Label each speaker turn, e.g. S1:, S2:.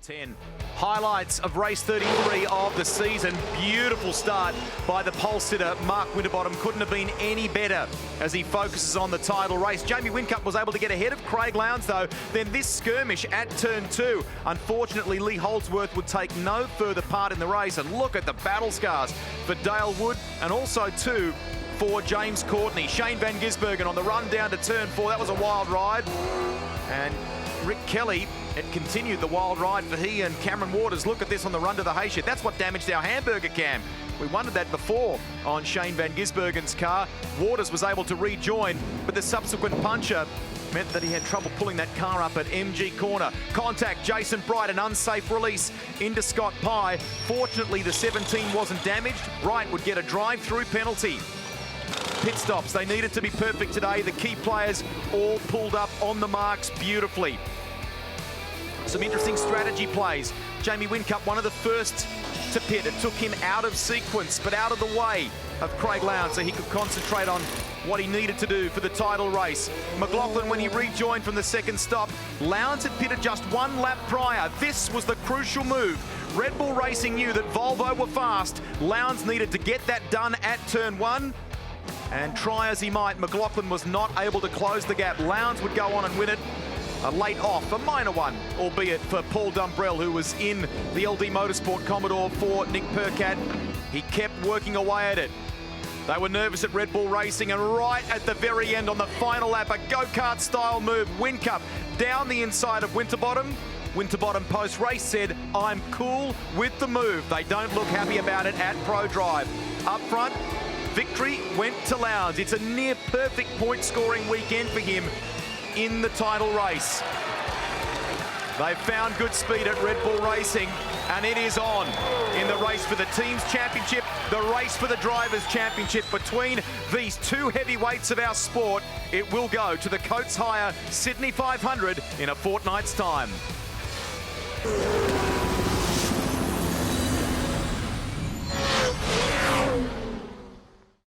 S1: 10. Highlights of race 33 of the season. Beautiful start by the pole sitter, Mark Winterbottom. Couldn't have been any better as he focuses on the title race. Jamie Whincup was able to get ahead of Craig Lowndes, though. Then this skirmish at turn 2. Unfortunately, Lee Holdsworth would take no further part in the race. And look at the battle scars for Dale Wood, and also too for James Courtney. Shane Van Gisbergen on the run down to turn 4. That was a wild ride. And Rick Kelly, it continued the wild ride for he and Cameron Waters. Look at this on the run to the hayshed. That's what damaged our hamburger cam. We wondered that before on Shane Van Gisbergen's car. Waters was able to rejoin, but the subsequent puncher meant that he had trouble pulling that car up at MG Corner. Contact Jason Bright, an unsafe release into Scott Pye. Fortunately, the 17 wasn't damaged. Bright would get a drive-through penalty. Pit stops, they needed to be perfect today. The key players all pulled up on the marks beautifully. Some interesting strategy plays. Jamie Whincup, one of the first to pit. It took him out of sequence, but out of the way of Craig Lowndes so he could concentrate on what he needed to do for the title race. McLaughlin, when he rejoined from the second stop, Lowndes had pitted just one lap prior. This was the crucial move. Red Bull Racing knew that Volvo were fast. Lowndes needed to get that done at turn 1. And try as he might, McLaughlin was not able to close the gap. Lowndes would go on and win it. A late off, a minor one, albeit for Paul Dumbrell, who was in the LD Motorsport Commodore for Nick Percat. He kept working away at it. They were nervous at Red Bull Racing, and right at the very end on the final lap, a go-kart style move. Whincup down the inside of Winterbottom. Winterbottom post-race said, "I'm cool with the move." They don't look happy about it at Pro Drive. Up front, victory went to Lowndes. It's a near perfect point scoring weekend for him in the title race. They've found good speed at Red Bull Racing, and it is on in the race for the team's championship, the race for the drivers' championship. Between these two heavyweights of our sport, it will go to the Coates Hire Sydney 500 in a fortnight's time.